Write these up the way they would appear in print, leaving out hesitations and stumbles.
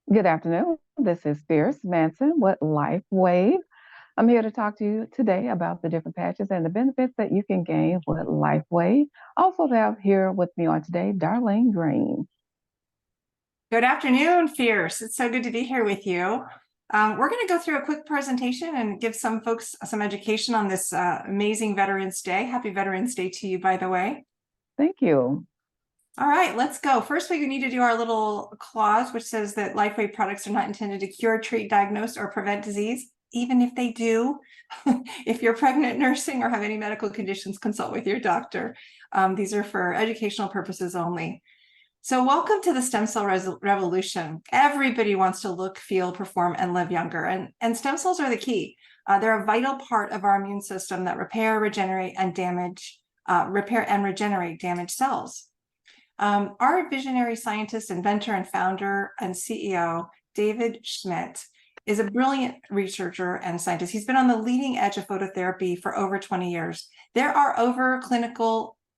Good afternoon. This is Fierce Manson with LifeWave. I'm here to talk to you today about the different patches and the benefits that you can gain with LifeWave. Also, have here with me on today, Darlene Green. Good afternoon, Fierce. It's so good to be here with you. We're going to go through a quick presentation and give some folks some education on this amazing Veterans Day. Happy Veterans Day to you, by the way. Thank you. All right, let's go. First, we need to do our little clause, which says that LifeWave products are not intended to cure, treat, diagnose, or prevent disease. Even if they do, if you're pregnant, nursing, or have any medical conditions, consult with your doctor. These are for educational purposes only. So welcome to the stem cell revolution. Everybody wants to look, feel, perform, and live younger. And stem cells are the key. They're a vital part of our immune system that repair, regenerate, and regenerate damaged cells. Our visionary scientist, inventor, and founder and CEO, David Schmidt, is a brilliant researcher and scientist. He's been on the leading edge of phototherapy for over 20 years. There are over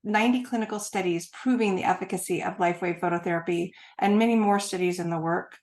90 clinical studies proving the efficacy of LifeWave phototherapy and many more studies in the work.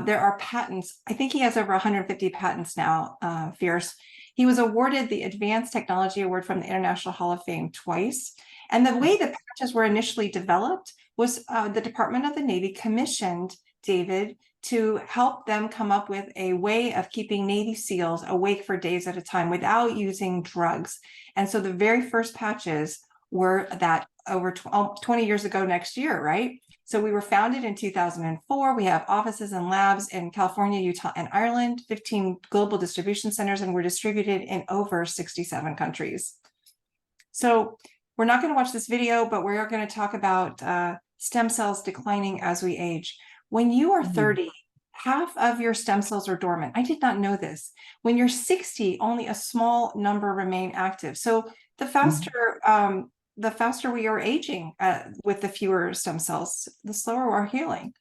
There are patents. I think he has over 150 patents now, Fierce. He was awarded the Advanced Technology Award from the International Hall of Fame twice. And the way the patches were initially developed was the Department of the Navy commissioned David to help them come up with a way of keeping Navy SEALs awake for days at a time without using drugs. And so the very first patches were that over 20 years ago next year, right? So we were founded in 2004. We have offices and labs in California, Utah, and Ireland, 15 global distribution centers, and we're distributed in over 67 countries. So we're not going to watch this video, but we are going to talk about stem cells declining as we age. When you are 30, half of your stem cells are dormant. I did not know this. When you're 60, only a small number remain active. So the faster we are aging with the fewer stem cells, the slower we're healing.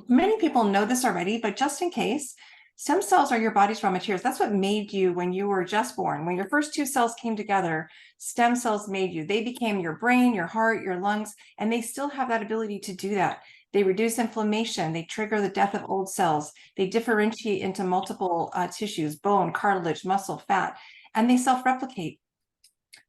Many people know this already, but just in case, stem cells are your body's raw materials. That's what made you when you were just born. When your first two cells came together, stem cells made you. They became your brain, your heart, your lungs, and they still have that ability to do that. They reduce inflammation. They trigger the death of old cells. They differentiate into multiple tissues, bone, cartilage, muscle, fat, and they self-replicate.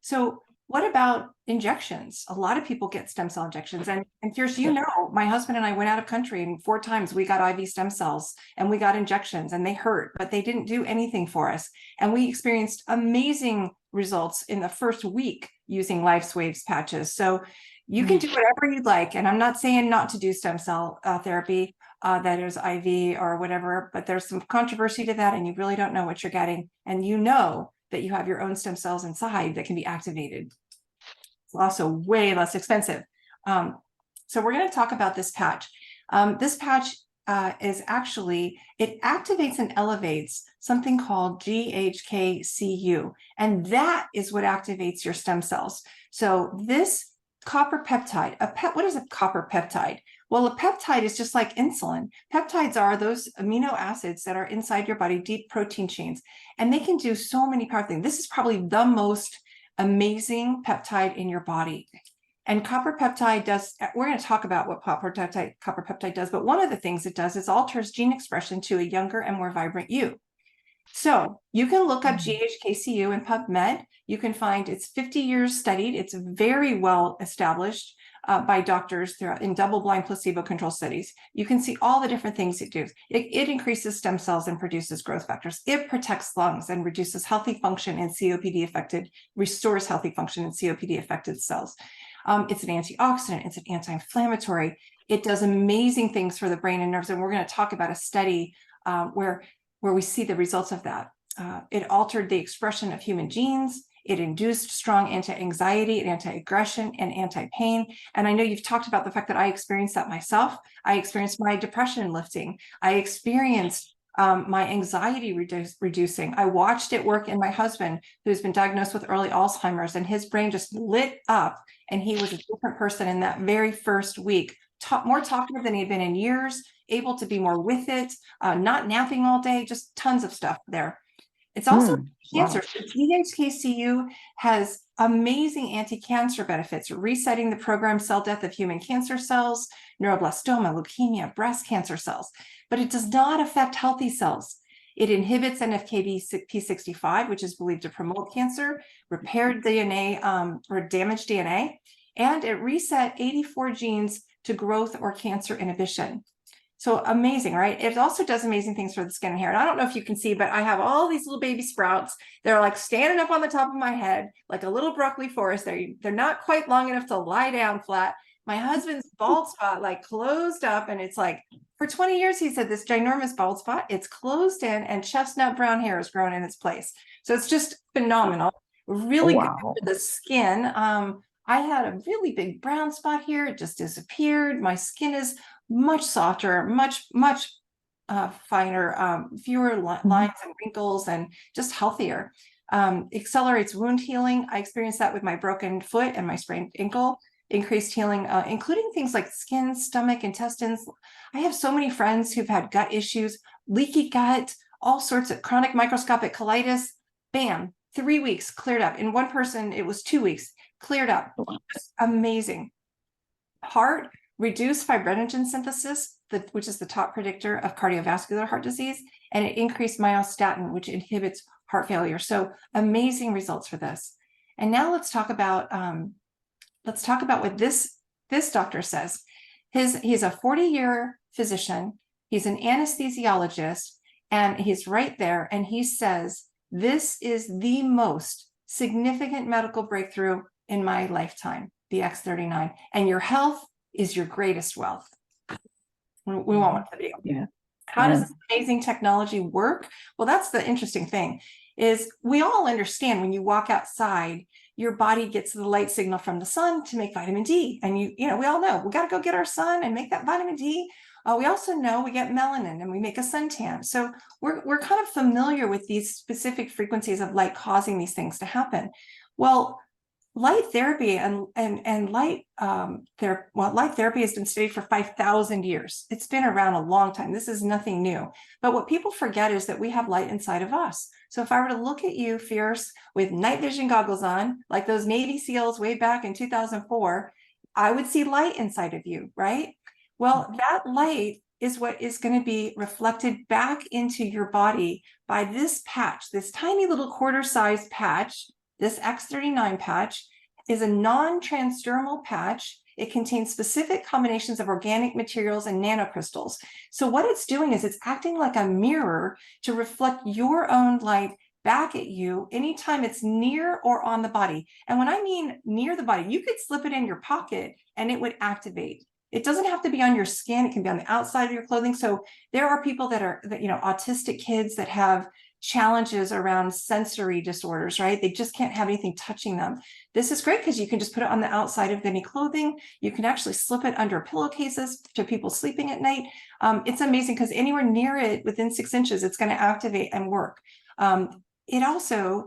So what about injections? A lot of people get stem cell injections. And Fierce, you know, my husband and I went out of country and 4 times we got IV stem cells and we got injections and they hurt, but they didn't do anything for us. And we experienced amazing results in the first week using LifeWave's patches. So you can do whatever you'd like. And I'm not saying not to do stem cell therapy, that is IV or whatever, but there's some controversy to that and you really don't know what you're getting. And you know that you have your own stem cells inside that can be activated. It's also way less expensive. So we're going to talk about this patch. This patch is actually, it activates and elevates something called GHK-Cu, and that is what activates your stem cells. So this copper peptide, what is a copper peptide? Well, a peptide is just like insulin. Peptides are those amino acids that are inside your body, deep protein chains, and they can do so many powerful things. This is probably the most amazing peptide in your body. And copper peptide does, we're going to talk about what copper peptide does, but one of the things it does is alters gene expression to a younger and more vibrant you. So you can look up GHK-Cu in PubMed. You can find it's 50 years studied. It's very well established by doctors in double-blind placebo-controlled studies. You can see all the different things it does. It increases stem cells and produces growth factors. It protects lungs and reduces healthy function in COPD-affected, restores healthy function in COPD-affected cells. It's an antioxidant. It's an anti-inflammatory. It does amazing things for the brain and nerves. And we're going to talk about a study where we see the results of that. It altered the expression of human genes. It induced strong anti-anxiety and anti-aggression and anti-pain. And I know you've talked about the fact that I experienced that myself. I experienced my depression lifting. I experienced my anxiety reducing. I watched it work in my husband, who's been diagnosed with early Alzheimer's, and his brain just lit up. And he was a different person in that very first week, more talkative than he had been in years, able to be more with it, not napping all day, just tons of stuff there. It's also Wow. cancer. So THKCU has amazing anti-cancer benefits, resetting the programmed cell death of human cancer cells, neuroblastoma, leukemia, breast cancer cells, but it does not affect healthy cells. It inhibits NFKB-P65, which is believed to promote cancer, repaired DNA or damaged DNA, and it reset 84 genes to growth or cancer inhibition. So amazing, right? It also does amazing things for the skin and hair. And I don't know if you can see, but I have all these little baby sprouts. They're like standing up on the top of my head, like a little broccoli forest. They're not quite long enough to lie down flat. My husband's bald spot like closed up, and it's like, for 20 years, he said this ginormous bald spot, it's closed in and chestnut brown hair has grown in its place. So it's just phenomenal. Really good Wow. for the skin. I had a really big brown spot here. It just disappeared. My skin is much softer, much finer, fewer lines and wrinkles, and just healthier. Accelerates wound healing. I experienced that with my broken foot and my sprained ankle. Increased healing, including things like skin, stomach, intestines. I have so many friends who've had gut issues, leaky gut, all sorts of chronic microscopic colitis. Bam, 3 weeks cleared up. In one person, it was 2 weeks cleared up. Just amazing. Heart, reduced fibrinogen synthesis, which is the top predictor of cardiovascular heart disease, and it increased myostatin, which inhibits heart failure. So amazing results for this. And now let's talk about what this doctor says. He's a 40-year physician. He's an anesthesiologist, and he's right there. And he says, this is the most significant medical breakthrough in my lifetime, the X39, and your health is your greatest wealth. We want one for you. Yeah. How does this amazing technology work? Well, that's the interesting thing, is we all understand when you walk outside, your body gets the light signal from the sun to make vitamin D. And we all know we got to go get our sun and make that vitamin D. We also know we get melanin and we make a suntan. So we're kind of familiar with these specific frequencies of light causing these things to happen. Well, light therapy light therapy has been studied for 5,000 years. It's been around a long time. This is nothing new. But what people forget is that we have light inside of us. So if I were to look at you, Fierce, with night vision goggles on, like those Navy SEALs way back in 2004, I would see light inside of you, right? Well, that light is what is going to be reflected back into your body by this patch, this tiny little quarter-sized patch. This X39 patch is a non-transdermal patch. It contains specific combinations of organic materials and nanocrystals. So what it's doing is it's acting like a mirror to reflect your own light back at you anytime it's near or on the body. And when I mean near the body, you could slip it in your pocket and it would activate. It doesn't have to be on your skin. It can be on the outside of your clothing. So there are people that autistic kids that have challenges around sensory disorders, right? They just can't have anything touching them. This is great because you can just put it on the outside of any clothing. You can actually slip it under pillowcases to people sleeping at night. It's amazing because anywhere near it within 6 inches, it's going to activate and work. It also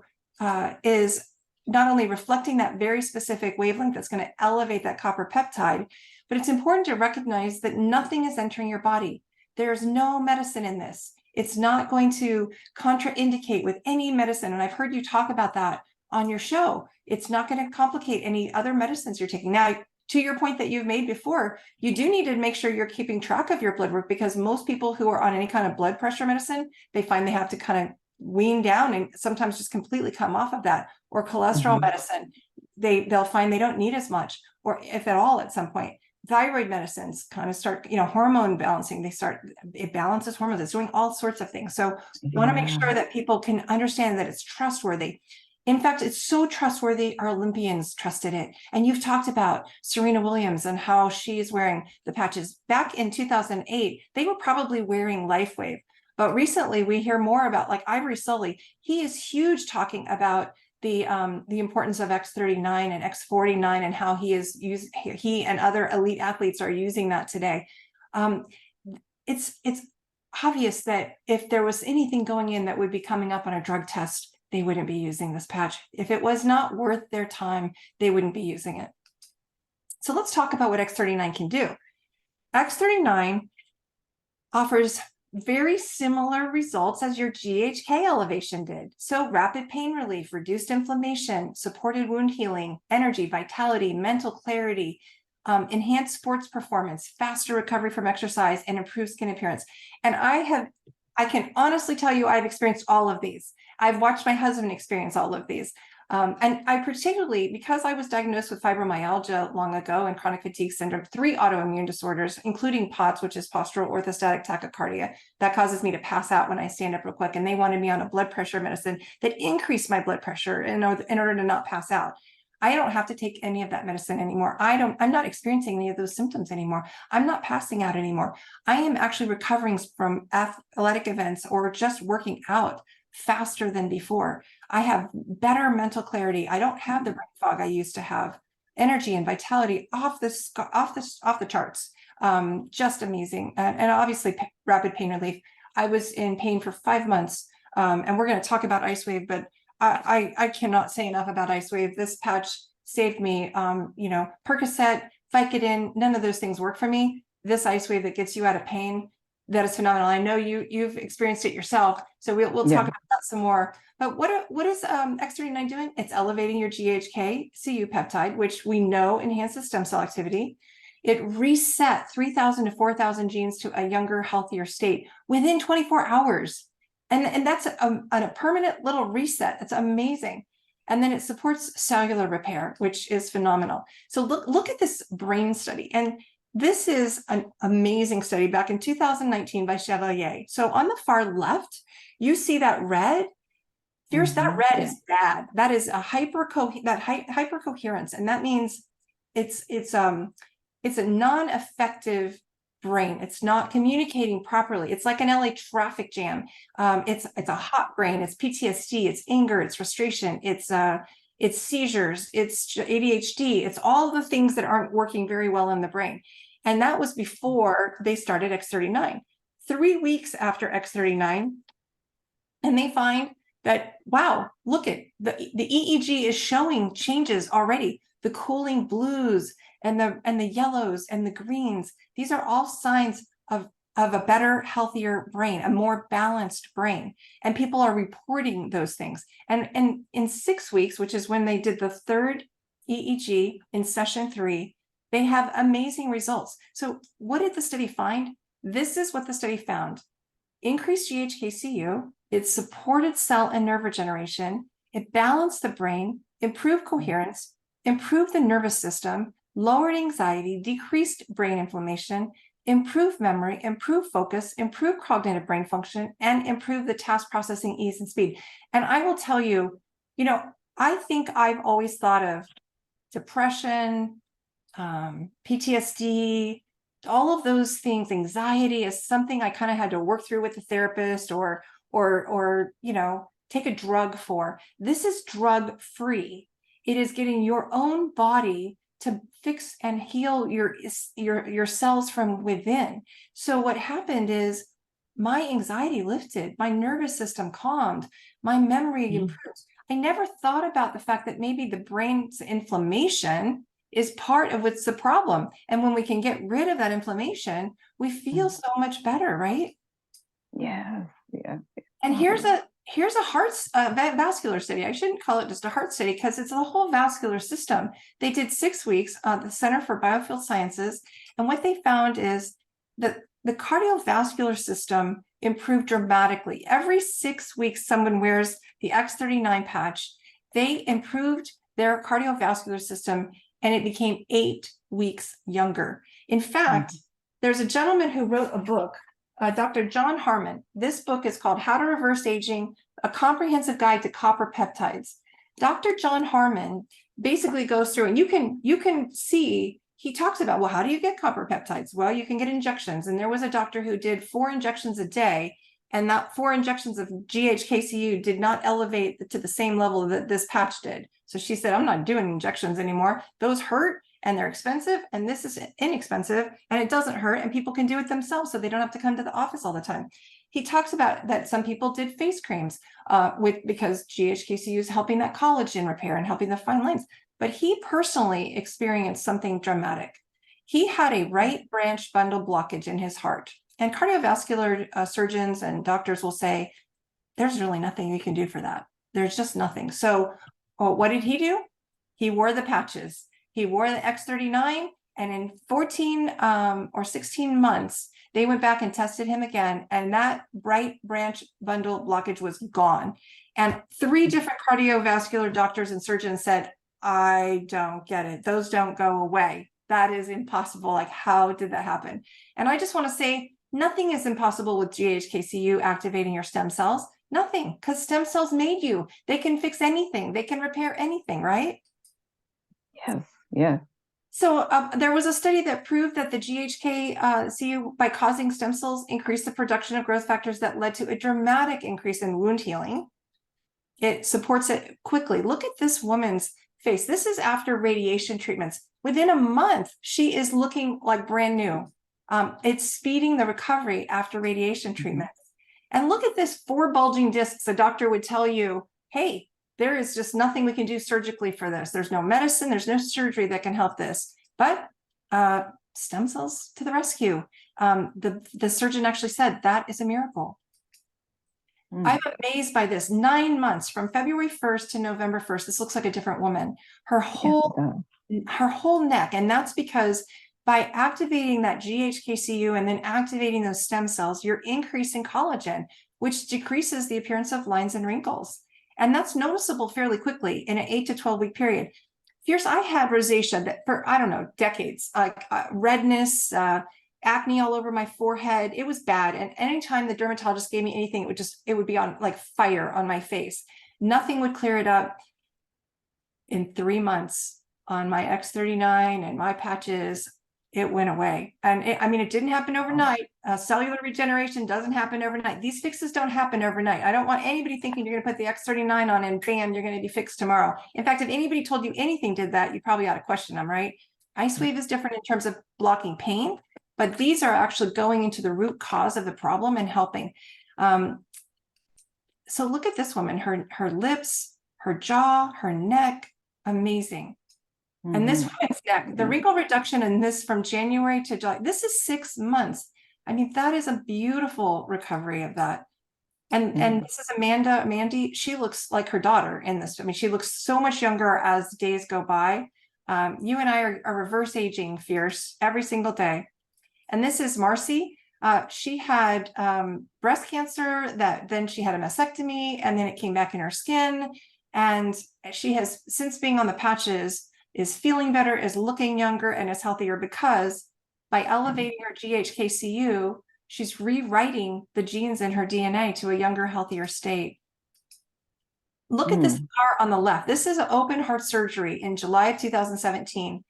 is not only reflecting that very specific wavelength that's going to elevate that copper peptide, but it's important to recognize that nothing is entering your body. There's no medicine in this. It's not going to contraindicate with any medicine. And I've heard you talk about that on your show. It's not going to complicate any other medicines you're taking. Now, to your point that you've made before, you do need to make sure you're keeping track of your blood work, because most people who are on any kind of blood pressure medicine, they find they have to kind of wean down and sometimes just completely come off of that. Or cholesterol medicine, they'll find they don't need as much, or if at all at some point. Thyroid medicines kind of start, hormone balancing. It balances hormones. It's doing all sorts of things. So you want to make sure that people can understand that it's trustworthy. In fact, it's so trustworthy, our Olympians trusted it. And you've talked about Serena Williams and how she's wearing the patches. Back in 2008, they were probably wearing LifeWave. But recently we hear more about, like, Ivory Sully. He is huge talking about the importance of X39 and X49 and how he and other elite athletes are using that today. It's obvious that if there was anything going in that would be coming up on a drug test, they wouldn't be using this patch. If it was not worth their time, they wouldn't be using it. So let's talk about what X39 can do. X39 offers very similar results as your GHK elevation did. So rapid pain relief, reduced inflammation, supported wound healing, energy, vitality, mental clarity, enhanced sports performance, faster recovery from exercise, and improved skin appearance. And I can honestly tell you, I've experienced all of these. I've watched my husband experience all of these. And I particularly, because I was diagnosed with fibromyalgia long ago and chronic fatigue syndrome, 3 autoimmune disorders, including POTS, which is postural orthostatic tachycardia, that causes me to pass out when I stand up real quick. And they wanted me on a blood pressure medicine that increased my blood pressure in order to not pass out. I don't have to take any of that medicine anymore. I'm not experiencing any of those symptoms anymore. I'm not passing out anymore. I am actually recovering from athletic events or just working out faster than before. I have better mental clarity. I don't have the brain fog I used to have. Energy and vitality off the charts. Just amazing. And obviously rapid pain relief. I was in pain for 5 months. And we're going to talk about LifeWave, but I cannot say enough about LifeWave. This patch saved me. Percocet, Vicodin, none of those things work for me. This LifeWave that gets you out of pain, that is phenomenal. I know you've experienced it yourself, so we'll talk about that some more. But what is X39 doing? It's elevating your GHK-Cu peptide, which we know enhances stem cell activity. It reset 3,000 to 4,000 genes to a younger, healthier state within 24 hours. And that's a permanent little reset. It's amazing. And then it supports cellular repair, which is phenomenal. So look at this brain study. And this is an amazing study back in 2019 by Chevalier. So on the far left, you see that red. That red is bad. That is a hypercoherence, and that means it's a non-effective brain. It's not communicating properly. It's like an LA traffic jam. It's a hot brain. It's PTSD. It's anger. It's frustration. It's seizures. It's ADHD. It's all the things that aren't working very well in the brain. And that was before they started X39. 3 weeks after X39, and they find that, wow, look at the EEG is showing changes already. The cooling blues and the yellows and the greens, these are all signs of a better, healthier brain, a more balanced brain. And people are reporting those things. And in 6 weeks, which is when they did the 3rd EEG in session 3, they have amazing results. So what did the study find? This is what the study found. Increased GHK-Cu, it supported cell and nerve regeneration, it balanced the brain, improved coherence, improved the nervous system, lowered anxiety, decreased brain inflammation, improved memory, improved focus, improved cognitive brain function, and improved the task processing ease and speed. And I will tell you, I think I've always thought of depression, PTSD, all of those things, anxiety, as something I kind of had to work through with a therapist or take a drug for. This is drug free. It is getting your own body to fix and heal your cells from within. So what happened is my anxiety lifted, my nervous system calmed, my memory improved. I never thought about the fact that maybe the brain's inflammation is part of what's the problem. And when we can get rid of that inflammation, we feel so much better, right? Yeah. And here's a heart vascular study. I shouldn't call it just a heart study because it's the whole vascular system. They did 6 weeks at the Center for Biofield Sciences. And what they found is that the cardiovascular system improved dramatically. Every 6 weeks, someone wears the X39 patch. They improved their cardiovascular system and it became 8 weeks younger. In fact, there's a gentleman who wrote a book, Dr. John Harmon. This book is called How to Reverse Aging, A Comprehensive Guide to Copper Peptides. Dr. John Harmon basically goes through, and you can see, he talks about, well, how do you get copper peptides? Well, you can get injections. And there was a doctor who did 4 injections a day, and that 4 injections of GHK-Cu did not elevate to the same level that this patch did. So she said, I'm not doing injections anymore. Those hurt and they're expensive, and this is inexpensive and it doesn't hurt, and people can do it themselves so they don't have to come to the office all the time. He talks about that some people did face creams because GHK-Cu is helping that collagen repair and helping the fine lines. But he personally experienced something dramatic. He had a right branch bundle blockage in his heart. And cardiovascular surgeons and doctors will say, there's really nothing you can do for that. There's just nothing. So what did he do? He wore the patches. He wore the X39, and in 14 or 16 months, they went back and tested him again, and that right branch bundle blockage was gone. And 3 different cardiovascular doctors and surgeons said, I don't get it. Those don't go away. That is impossible. Like, how did that happen? And I just want to say, nothing is impossible with GHKCU activating your stem cells. Nothing, because stem cells made you. They can fix anything. They can repair anything, right? Yes, yes. So there was a study that proved that the GHK-CU, by causing stem cells, increased the production of growth factors that led to a dramatic increase in wound healing. It supports it quickly. Look at this woman's face. This is after radiation treatments. Within a month, she is looking like brand new. It's speeding the recovery after radiation treatment. And look at this 4 bulging discs. The doctor would tell you, hey, there is just nothing we can do surgically for this. There's no medicine, there's no surgery that can help this. But stem cells to the rescue. The surgeon actually said that is a miracle. I'm amazed by this. 9 months from February 1st to November 1st. This looks like a different woman. Her whole neck. And that's because by activating that GHKCU and then activating those stem cells, you're increasing collagen, which decreases the appearance of lines and wrinkles. And that's noticeable fairly quickly in an 8 to 12 week period. Fierce, I had rosacea that for, I don't know, decades, like redness, acne all over my forehead. It was bad. And anytime the dermatologist gave me anything, it would be on like fire on my face. Nothing would clear it up. In 3 months on my X39 and my patches, it went away. And it didn't happen overnight. Cellular regeneration doesn't happen overnight. These fixes don't happen overnight. I don't want anybody thinking you're going to put the X39 on and bam, you're going to be fixed tomorrow. In fact, if anybody told you anything did that, you probably ought to question them, right? LifeWave is different in terms of blocking pain, but these are actually going into the root cause of the problem and helping. So look at this woman, her lips, her jaw, her neck, amazing. And this woman's neck, the wrinkle reduction in this from January to July, this is 6 months. I mean, that is a beautiful recovery of that. And this is Mandy, she looks like her daughter in this. I mean, she looks so much younger as days go by. You and I are reverse aging, Fierce, every single day. And this is Marcy. She had breast cancer, then she had a mastectomy, and then it came back in her skin. And she has, since being on the patches, is feeling better, is looking younger, and is healthier because by elevating her GHKCU, she's rewriting the genes in her DNA to a younger, healthier state. Look at this scar on the left. This is an open heart surgery in July of 2017.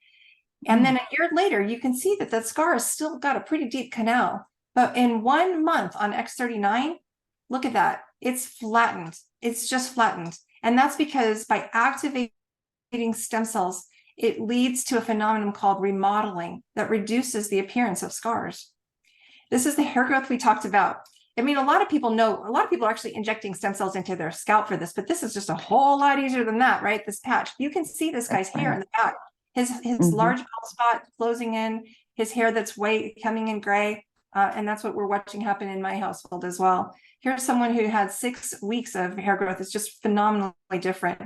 And then a year later, you can see that that scar has still got a pretty deep canal. But in 1 month on X39, look at that. It's flattened. It's just flattened. And that's because by activating stem cells, it leads to a phenomenon called remodeling that reduces the appearance of scars. This is the hair growth we talked about. I mean, a lot of people are actually injecting stem cells into their scalp for this, but this is just a whole lot easier than that, right? This patch. You can see this guy's hair in the back. His large bald spot closing in, his hair that's white coming in gray. And that's what we're watching happen in my household as well. Here's someone who had 6 weeks of hair growth. It's just phenomenally different.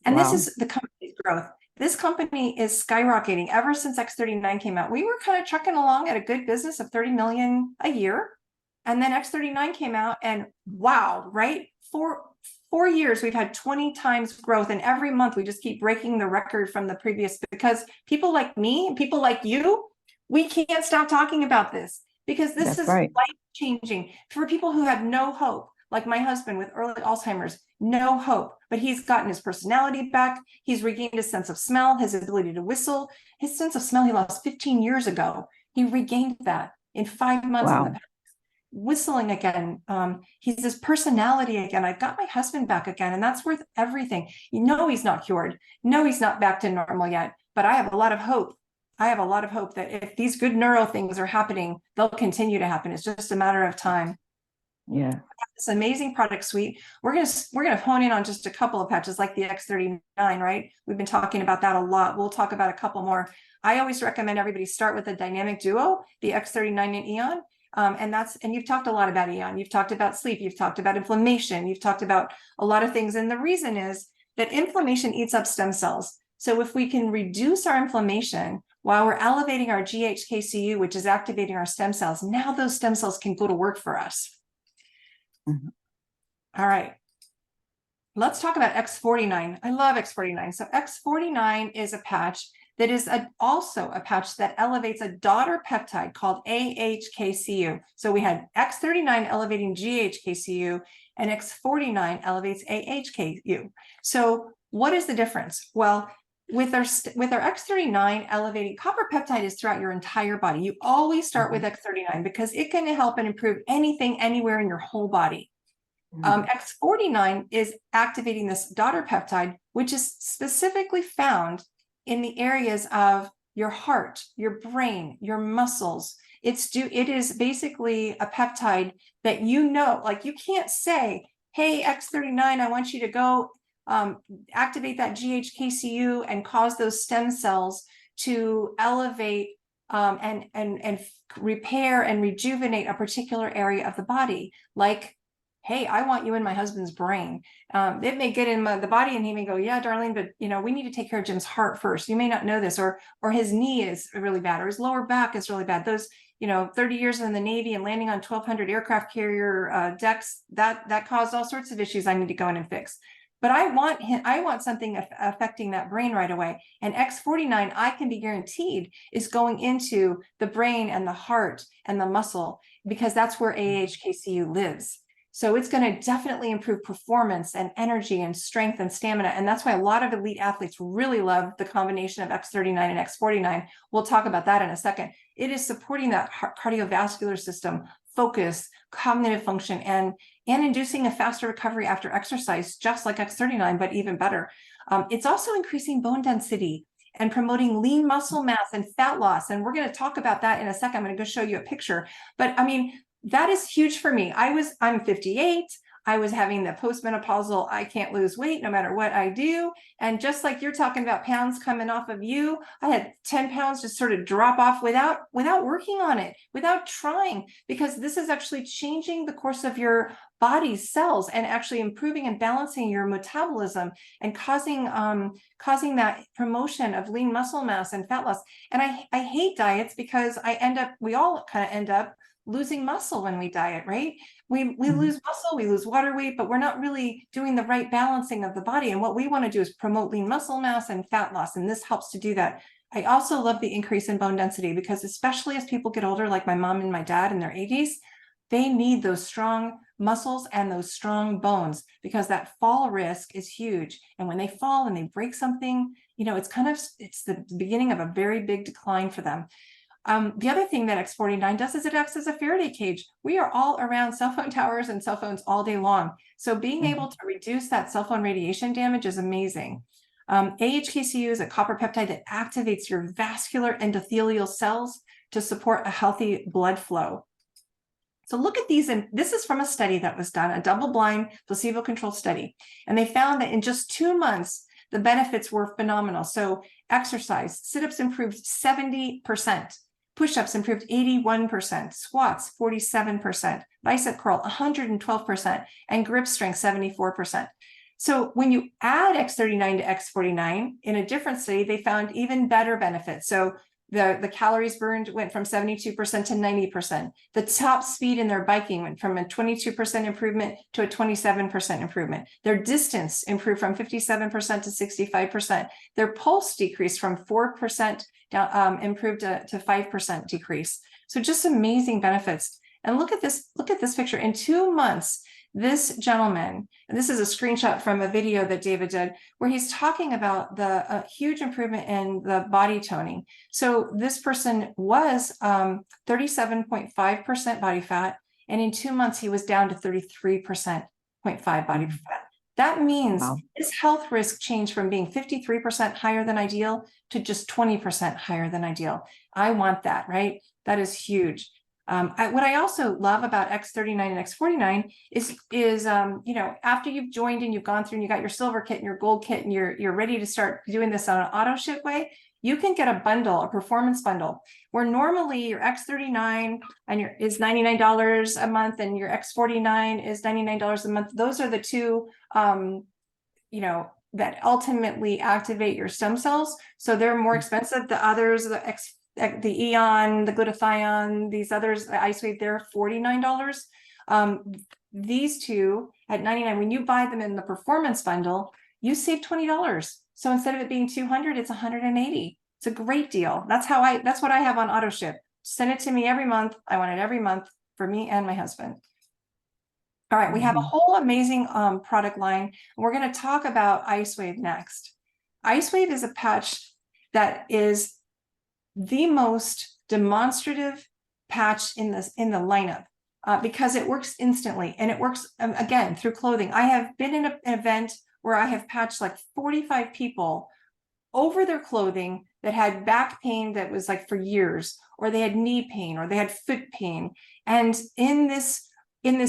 And this is the company's growth. This company is skyrocketing ever since X39 came out. We were kind of trucking along at a good business of 30 million a year. And then X39 came out and wow, right? For 4 years, we've had 20 times growth. And every month we just keep breaking the record from the previous, because people like me and people like you, we can't stop talking about this because this is life changing for people who have no hope. Like my husband with early Alzheimer's, no hope, but he's gotten his personality back. He's regained his sense of smell, his ability to whistle. His sense of smell he lost 15 years ago. He regained that in 5 months. On the past. Whistling again. He's his personality again. I got my husband back again, and that's worth everything. You know, he's not cured. No, he's not back to normal yet, but I have a lot of hope. I have a lot of hope that if these good neuro things are happening, they'll continue to happen. It's just a matter of time. Yeah. This amazing product suite. We're gonna hone in on just a couple of patches like the X39, right? We've been talking about that a lot. We'll talk about a couple more. I always recommend everybody start with the dynamic duo, the X39 and Eon. And you've talked a lot about Eon. You've talked about sleep. You've talked about inflammation. You've talked about a lot of things. And the reason is that inflammation eats up stem cells. So if we can reduce our inflammation while we're elevating our GHKCU, which is activating our stem cells, now those stem cells can go to work for us. Mhm. All right. Let's talk about X49. I love X49. So X49 is a patch that is also a patch that elevates a daughter peptide called AHKCU. So we had X39 elevating GHKCU and X49 elevates AHKU. So what is the difference? Well, with our X39 elevating, copper peptide is throughout your entire body. You always start with X39 because it can help and improve anything, anywhere in your whole body. X49 is activating this daughter peptide, which is specifically found in the areas of your heart, your brain, your muscles. It is basically a peptide that like you can't say, hey, X39, I want you to go activate that GHKCU and cause those stem cells to elevate and repair and rejuvenate a particular area of the body. Like, hey, I want you in my husband's brain. It may get in the body and he may go, yeah, darling, but we need to take care of Jim's heart first. You may not know this, or his knee is really bad, or his lower back is really bad. Those, 30 years in the Navy and landing on 1,200 aircraft carrier decks, that caused all sorts of issues I need to go in and fix. But I want something affecting that brain right away. And X49, I can be guaranteed, is going into the brain and the heart and the muscle, because that's where AHKCU lives. So it's going to definitely improve performance and energy and strength and stamina. And that's why a lot of elite athletes really love the combination of X39 and X49. We'll talk about that in a second. It is supporting that cardiovascular system, focus, cognitive function, and inducing a faster recovery after exercise, just like X39, but even better. It's also increasing bone density and promoting lean muscle mass and fat loss. And we're going to talk about that in a second. I'm going to go show you a picture. But I mean, that is huge for me. I'm 58. I was having the postmenopausal, I can't lose weight no matter what I do. And just like you're talking about pounds coming off of you, I had 10 pounds just sort of drop off without working on it, without trying, because this is actually changing the course of your body's cells and actually improving and balancing your metabolism and causing that promotion of lean muscle mass and fat loss. And I hate diets because we all kind of end up losing muscle when we diet, right? We lose muscle, we lose water weight, but we're not really doing the right balancing of the body. And what we want to do is promote lean muscle mass and fat loss. And this helps to do that. I also love the increase in bone density, because especially as people get older, like my mom and my dad in their 80s, they need those strong muscles and those strong bones, because that fall risk is huge. And when they fall and they break something, it's the beginning of a very big decline for them. The other thing that X49 does is it acts as a Faraday cage. We are all around cell phone towers and cell phones all day long. So being able to reduce that cell phone radiation damage is amazing. AHKCU is a copper peptide that activates your vascular endothelial cells to support a healthy blood flow. So look at these, and this is from a study that was done, a double-blind placebo-controlled study. And they found that in just 2 months, the benefits were phenomenal. So exercise, sit-ups improved 70%. Push-ups improved 81%, squats 47%, bicep curl 112%, and grip strength 74%. So when you add X39 to X49, in a different study, they found even better benefits. So the calories burned went from 72% to 90%. The top speed in their biking went from a 22% improvement to a 27% improvement. Their distance improved from 57% to 65%. Their pulse decreased from 4% down, improved to 5% decrease. So just amazing benefits. And look at this picture. In 2 months, this gentleman, and this is a screenshot from a video that David did, where he's talking about the huge improvement in the body toning. So this person was 37.5% body fat, and in 2 months, he was down to 33.5% body fat. That means his health risk changed from being 53% higher than ideal to just 20% higher than ideal. I want that, right? That is huge. What I also love about X39 and X49 is after you've joined and you've gone through and you got your silver kit and your gold kit and you're ready to start doing this on an auto ship way, you can get a bundle, a performance bundle, where normally your X39 and is $99 a month and your X49 is $99 a month. Those are the two, you know, that ultimately activate your stem cells. So they're more expensive. The others, the Eon, the glutathione, these others, the LifeWave, they're $49. These two at $99, when you buy them in the performance bundle, you save $20. So instead of it being $200, it's $180. It's a great deal. That's what I have on auto ship. Send it to me every month. I want it every month for me and my husband. All right, we have a whole amazing product line, and we're going to talk about LifeWave next. LifeWave is a patch that is the most demonstrative patch in the lineup because it works instantly, and it works again through clothing. I have been in an event where I have patched like 45 people over their clothing that had back pain that was like for years, or they had knee pain, or they had foot pain, and in this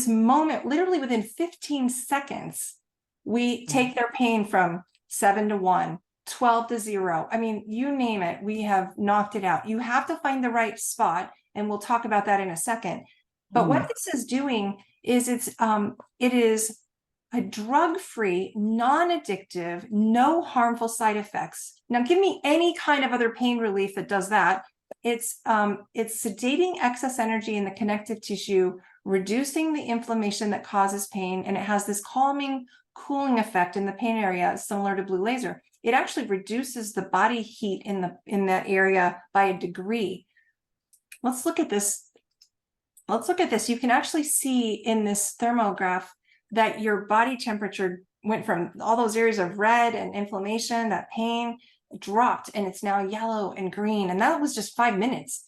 moment, literally within 15 seconds, we take their pain from 7 to 1, 12 to 0. I mean, you name it, we have knocked it out. You have to find the right spot, and we'll talk about that in a second. But what this is doing is it is a drug-free, non-addictive, no harmful side effects. Now, give me any kind of other pain relief that does that. It's sedating excess energy in the connective tissue, reducing the inflammation that causes pain, and it has this calming, cooling effect in the pain area, similar to blue laser. It actually reduces the body heat in that area by a degree. Let's look at this. Let's look at this. You can actually see in this thermograph that your body temperature went from all those areas of red and inflammation, that pain dropped, and it's now yellow and green. And that was just 5 minutes.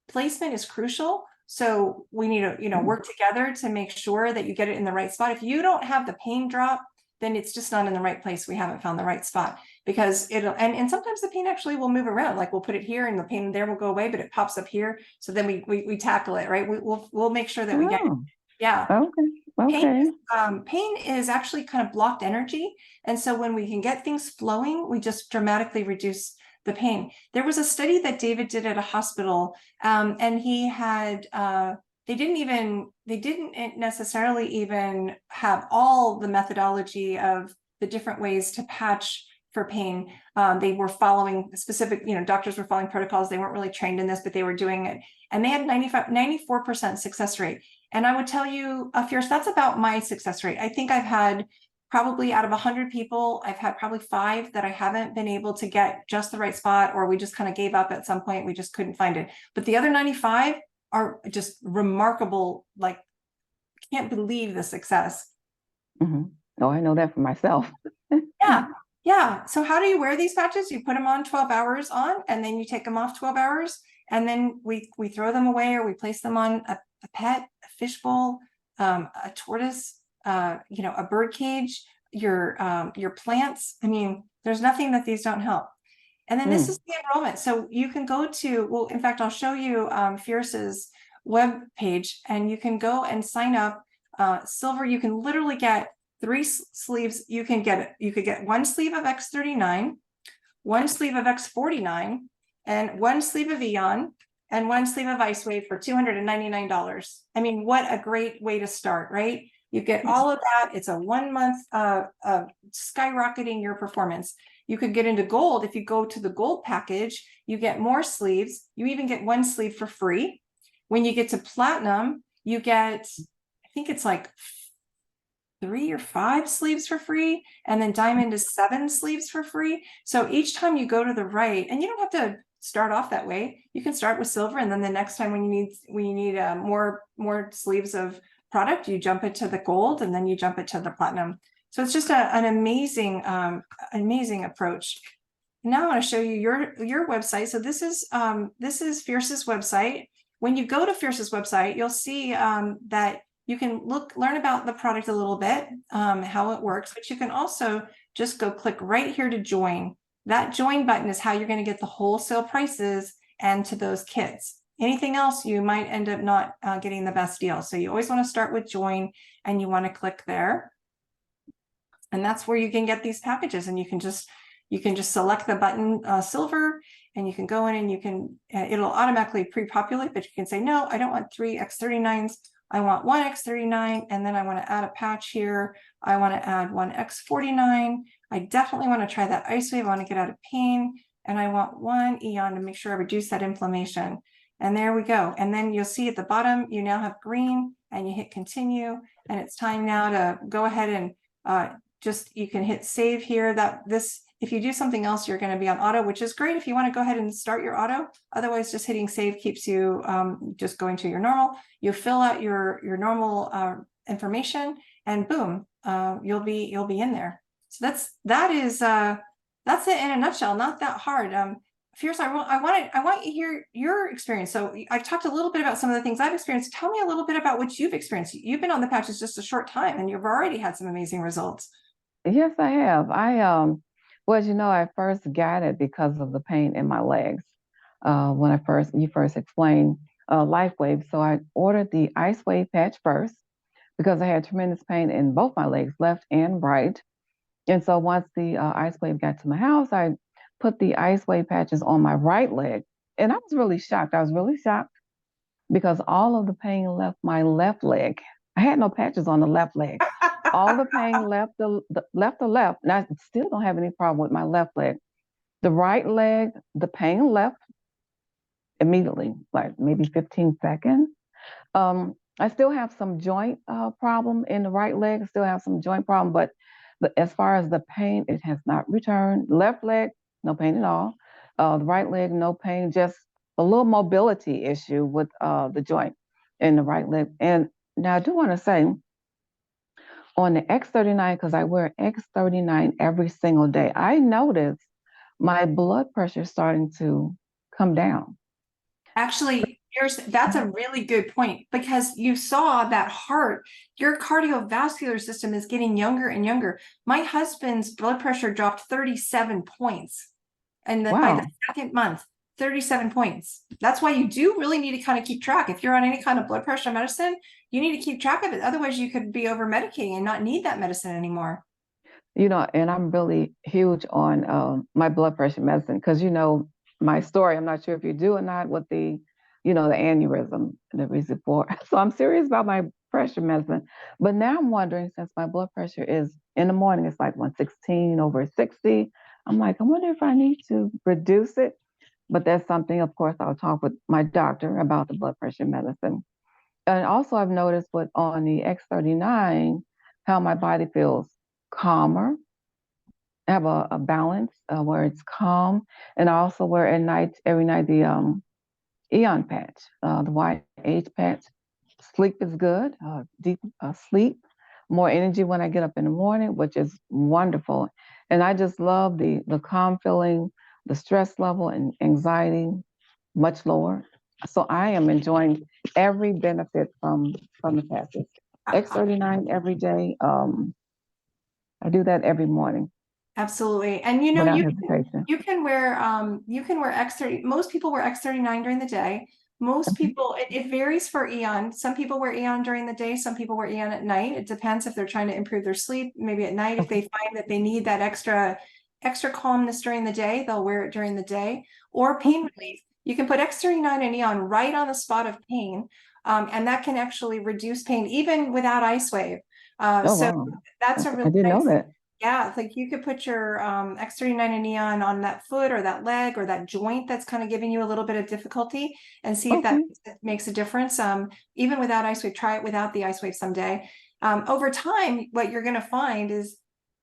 Placement is crucial. So we need to, work together to make sure that you get it in the right spot. If you don't have the pain drop, then it's just not in the right place. We haven't found the right spot, because and sometimes the pain actually will move around. Like we'll put it here and the pain there will go away, but it pops up here. So then we tackle it, right? We'll make sure that we get it. Yeah. Okay. Pain is actually kind of blocked energy. And so when we can get things flowing, we just dramatically reduce the pain. There was a study that David did at a hospital, and he had, they didn't necessarily even have all the methodology of the different ways to patch for pain. They were following specific, doctors were following protocols. They weren't really trained in this, but they were doing it. And they had 94% success rate. And I would tell you, Fierce, that's about my success rate. I think I've had probably out of 100 people, I've had probably 5 that I haven't been able to get just the right spot, or we just kind of gave up at some point. We just couldn't find it. But the other 95 are just remarkable. Like, can't believe the success. Oh, I know that for myself. Yeah. So how do you wear these patches? You put them on 12 hours on, and then you take them off 12 hours, and then we throw them away, or we place them on a pet, a fishbowl, a tortoise, a bird cage, your plants. I mean, there's nothing that these don't help. And then this is the enrollment. So you can go to, well, in fact, I'll show you Fierce's web page, and you can go and sign up. Silver, you can literally get 3 sleeves. You could get 1 sleeve of X39, 1 sleeve of X49, and 1 sleeve of Eon, and 1 sleeve of LifeWave for $299. I mean, what a great way to start, right? You get all of that. It's a 1 month skyrocketing your performance. You could get into gold. If you go to the gold package, you get more sleeves. You even get 1 sleeve for free. When you get to platinum, you get, I think it's like 3 or 5 sleeves for free. And then diamond is 7 sleeves for free. So each time you go to the right, and you don't have to start off that way. You can start with silver, and then the next time when you need more sleeves of product, you jump it to the gold, and then you jump it to the platinum. So it's just an amazing approach. Now I want to show you your website. So this is Fierce's website. When you go to Fierce's website, you'll see that you can learn about the product a little bit, how it works, but you can also just go click right here to join. That join button is how you're going to get the wholesale prices and to those kits. Anything else, you might end up not getting the best deal. So you always want to start with join, and you want to click there. And that's where you can get these packages, and you can just, You can just select the button silver, and you can go in and you can, it'll automatically pre-populate, but you can say, no, I don't want 3 X39s. I want 1 X39, and then I want to add a patch here. I want to add 1 X49. I definitely want to try that LifeWave. I want to get out of pain, and I want 1 Eon to make sure I reduce that inflammation. And there we go. And then you'll see at the bottom, you now have green, and you hit continue, and it's time now to go ahead and you can hit save here. If you do something else, you're going to be on auto, which is great if you want to go ahead and start your auto. Otherwise, just hitting save keeps you just going to your normal. You fill out your normal information, and boom, you'll be in there. So that's it in a nutshell. Not that hard. Fierce, I want you to hear your experience. So I've talked a little bit about some of the things I've experienced. Tell me a little bit about what you've experienced. You've been on the patches just a short time, and you've already had some amazing results. Yes, I have. Well, as you know, I first got it because of the pain in my legs. When you first explained LifeWave, so I ordered the LifeWave patch first because I had tremendous pain in both my legs, left and right. And so once the LifeWave got to my house, I put the LifeWave patches on my right leg, and I was really shocked. I was really shocked because all of the pain left my left leg. I had no patches on the left leg. All the pain left the left. And I still don't have any problem with my left leg. The right leg, the pain left immediately, like maybe 15 seconds. I still have some joint problem in the right leg. I still have some joint problem, but as far as the pain, it has not returned. Left leg, no pain at all. The right leg, no pain, just a little mobility issue with the joint in the right leg. And now I do want to say, on the X39, because I wear X39 every single day, I noticed my blood pressure starting to come down. Actually, that's a really good point, because you saw that your cardiovascular system is getting younger and younger. My husband's blood pressure dropped 37 points. And then by the second month, 37 points. That's why you do really need to kind of keep track. If you're on any kind of blood pressure medicine, you need to keep track of it. Otherwise, you could be over medicating and not need that medicine anymore. And I'm really huge on my blood pressure medicine because, my story, I'm not sure if you do or not, with the aneurysm, the reason for. So I'm serious about my pressure medicine. But now I'm wondering, since my blood pressure is in the morning, it's like 116 over 60. I'm like, I wonder if I need to reduce it. But that's something, of course, I'll talk with my doctor about the blood pressure medicine. And also I've noticed on the X39, how my body feels calmer. I have a balance where it's calm. And I also wear every night, the Eon patch, the YH patch. Sleep is good, deep sleep, more energy when I get up in the morning, which is wonderful. And I just love the calm feeling, the stress level and anxiety much lower. So I am enjoying every benefit from the patches. X39 every day. I do that every morning. Absolutely. And you can wear X30. Most people wear X39 during the day. Most people, it varies for Eon. Some people wear Eon during the day, some people wear Eon at night. It depends if they're trying to improve their sleep. Maybe at night, if they find that they need that extra calmness during the day, they'll wear it during the day. Or pain relief. You can put X39 and Eon right on the spot of pain, and that can actually reduce pain even without LifeWave. Wow. That's a really I didn't know that. Yeah, it's like you could put your X39 and Eon on that foot or that leg or that joint that's kind of giving you a little bit of difficulty, and see if that makes a difference. Even without LifeWave, try it without the LifeWave someday. Over time, what you're going to find is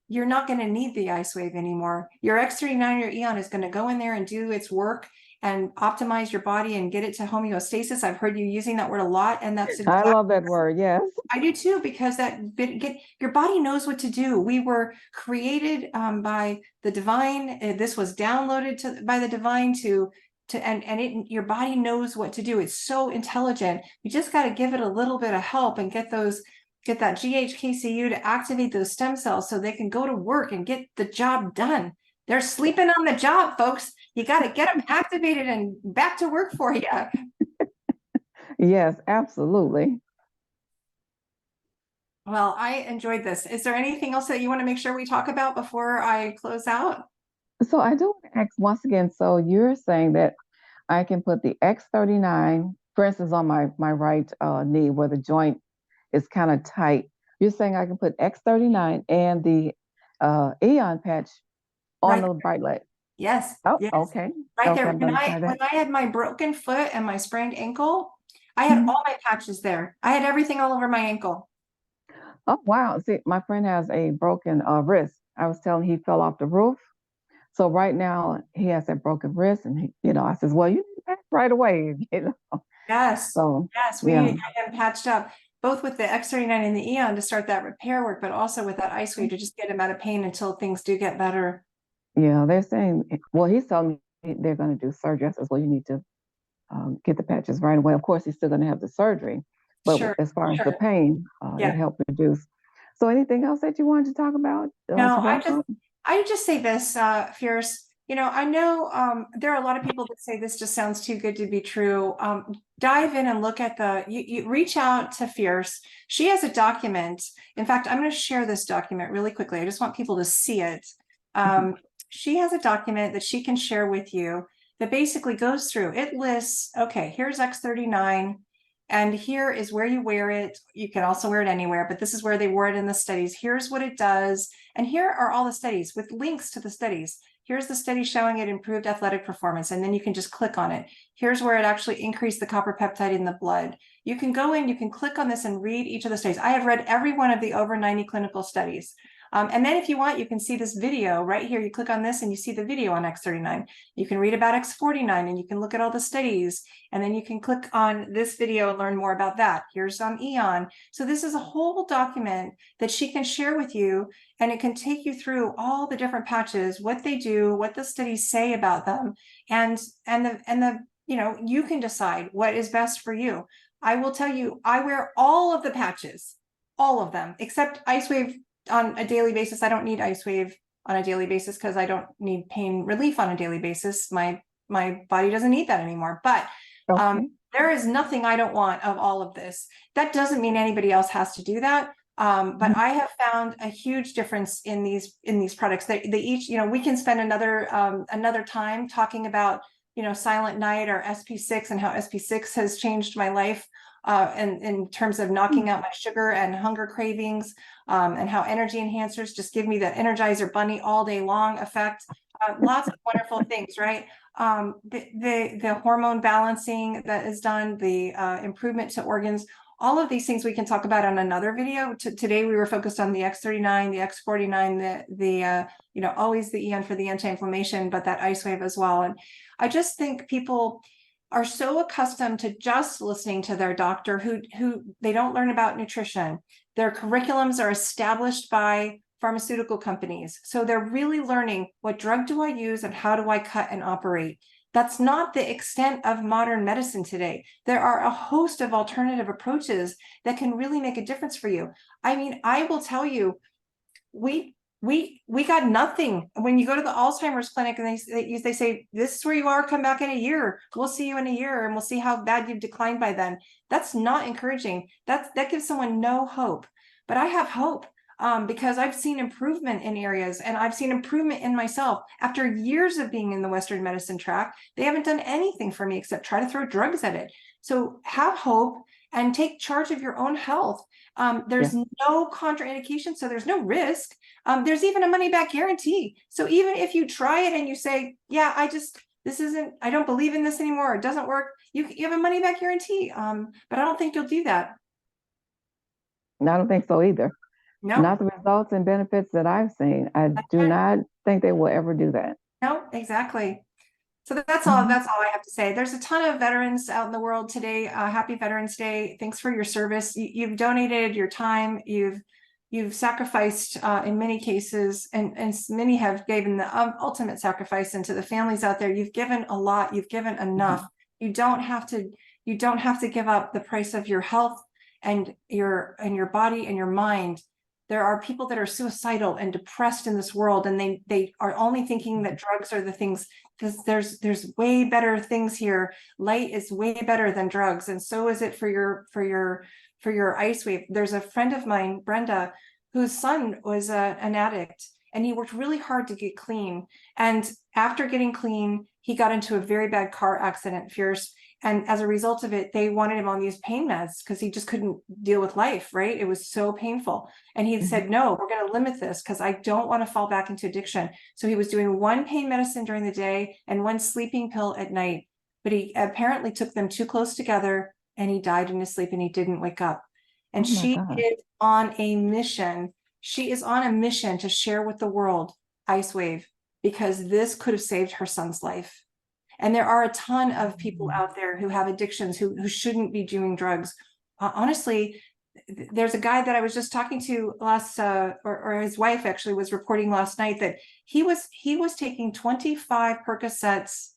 you're not going to need the LifeWave anymore. Your X39 or your Eon is going to go in there and do its work and optimize your body and get it to homeostasis. I've heard you using that word a lot, and that's I love that word. Yes, I do too, because your body knows what to do. We were created by the divine. This was downloaded by the divine your body knows what to do. It's so intelligent. You just got to give it a little bit of help and get that GHKCU to activate those stem cells so they can go to work and get the job done. They're sleeping on the job, folks. You got to get them activated and back to work for you. Yes, absolutely. Well, I enjoyed this. Is there anything else that you want to make sure we talk about before I close out? So I do want to ask once again, so you're saying that I can put the X39, for instance, on my right knee where the joint is kind of tight. You're saying I can put X39 and the Aeon patch on Right. the right leg. Yes. Oh, Yes. okay. Right Okay, there. I'm When gonna I try when that. I had my broken foot and my sprained ankle, I had Mhm. all my patches there. I had everything all over my ankle. Oh, wow. See, my friend has a broken wrist. I was telling he fell off the roof. So right now he has that broken wrist, and I says, well, you need that right away, Yes. So Yes. We yeah, need to get him patched up, both with the X39 and the Eon to start that repair work, but also with that ice wave to just get him out of pain until things do get better. yeah. They're saying, well, he's telling me they're going to do surgery. I says, well, you need to get the patches right away. Of course, he's still going to have the surgery, but Sure. as far as the Sure. pain, it Yeah. helped reduce. So, anything else that you wanted to talk about to No, wrap up? I would just say this, Fierce. I know there are a lot of people that say this just sounds too good to be true. Dive in and look at you reach out to Fierce. She has a document. In fact, I'm going to share this document really quickly. I just want people to see it. Mhm. She has a document that she can share with you that basically goes through, it lists, okay, here's X39. And here is where you wear it. You can also wear it anywhere, but this is where they wore it in the studies. Here's what it does. And here are all the studies with links to the studies. Here's the study showing it improved athletic performance. And then you can just click on it. Here's where it actually increased the copper peptide in the blood. You can go in, you can click on this and read each of the studies. I have read every one of the over 90 clinical studies. And then if you want, you can see this video right here. You click on this and you see the video on X39. You can read about X49 and you can look at all the studies. And then you can click on this video and learn more about that. Here's Eon. So this is a whole document that she can share with you, and it can take you through all the different patches, what they do, what the studies say about them, and you can decide what is best for you. I will tell you, I wear all of the patches, all of them, except IceWave on a daily basis. I don't need IceWave on a daily basis because I don't need pain relief on a daily basis. My body doesn't need that anymore. But Okay. there is nothing I don't want of all of this. That doesn't mean anybody else has to do that. But Mhm. I have found a huge difference in these products. They each, we can spend another time talking about, Silent Night or SP6 and how SP6 has changed my life in terms of knocking out my sugar and hunger cravings, and how energy enhancers just give me the Energizer Bunny all day long effect. Lots of wonderful things, right? The hormone balancing that is done, the improvement to organs, all of these things we can talk about on another video. Today we were focused on the X39, the X49, always the Eon for the anti-inflammation, but that ice wave as well. And I just think people are so accustomed to just listening to their doctor who they don't learn about nutrition. Their curriculums are established by pharmaceutical companies. So they're really learning, what drug do I use and how do I cut and operate? That's not the extent of modern medicine today. There are a host of alternative approaches that can really make a difference for you. I mean, I will tell you, we got nothing when you go to the Alzheimer's clinic and they say, this is where you are, come back in a year, we'll see you in a year and we'll see how bad you've declined by then. That's not encouraging. That gives someone no hope. But I have hope, because I've seen improvement in areas, and I've seen improvement in myself after years of being in the Western medicine track. They haven't done anything for me except try to throw drugs at it. So have hope and take charge of your own health. Yeah. There's no contraindication, so there's no risk. There's even a money back guarantee. So even if you try it and you say, yeah, I don't believe in this anymore, it doesn't work, you have a money back guarantee. But I don't think you'll do that. I don't think so either. No, Not the results and benefits that I've seen. I that's do right. not think they will ever do that. No, exactly. So that's all. Mhm. That's all I have to say. There's a ton of veterans out in the world today. Happy Veterans Day! Thanks for your service. You've donated your time. You've sacrificed in many cases, and many have given the ultimate sacrifice into the families out there. You've given a lot. You've given enough. Mhm. You don't have to. You don't have to give up the price of your health and your body and your mind. There are people that are suicidal and depressed in this world, and they are only thinking that drugs are the things, because there's way better things here. Light is way better than drugs, and so is it for your ice wave. There's a friend of mine, Brenda, whose son was an addict, and he worked really hard to get clean. And after getting clean, he got into a very bad car accident, Fierce. And as a result of it, they wanted him on these pain meds because he just couldn't deal with life, right? It was so painful. And he said, no, we're going to limit this because I don't want to fall back into addiction. So he was doing one pain medicine during the day and one sleeping pill at night. But he apparently took them too close together and he died in his sleep and he didn't wake up. And Oh my she God. is on a mission. She is on a mission to share with the world LifeWave because this could have saved her son's life. And there are a ton of people out there who have addictions who shouldn't be doing drugs. Honestly, there's a guy that I was just talking to last, or his wife actually was reporting last night that he was taking 25 Percocets,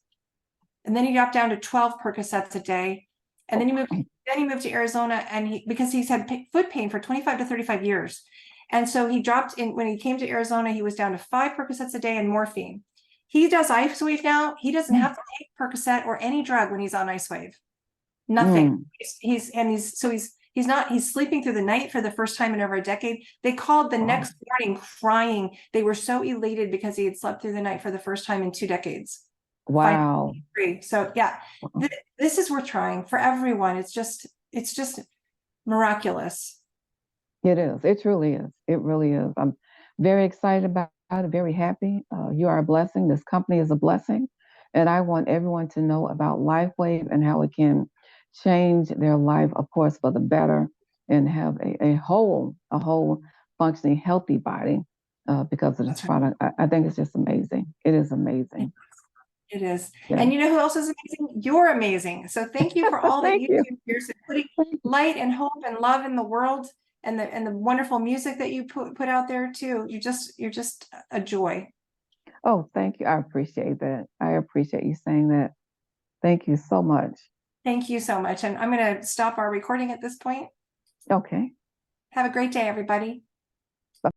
and then he dropped down to 12 Percocets a day, and then he moved to Arizona, and because he's had foot pain for 25 to 35 years, and so he dropped in. When he came to Arizona, he was down to 5 Percocets a day and morphine. He does LifeWave now. He doesn't have to take Percocet or any drug when he's on LifeWave. Nothing. He's sleeping through the night for the first time in over a decade. They called the next morning crying. They were so elated because he had slept through the night for the first time in 2 decades. Wow. So yeah, this is worth trying for everyone. It's just miraculous. It is. It truly is. It really is. I'm very excited about it, very happy. You are a blessing. This company is a blessing. And I want everyone to know about LifeWave and how it can change their life, of course, for the better and have a whole functioning, healthy body because of this product. I think it's just amazing. It is amazing. It is. Yeah. And you know who else is amazing? You're amazing. So thank you for all that you do. You're putting light and hope and love in the world, and the wonderful music that you put out there too. You're just a joy. Oh, thank you. I appreciate that. I appreciate you saying that. Thank you so much. Thank you so much. And I'm going to stop our recording at this point. Okay. Have a great day, everybody.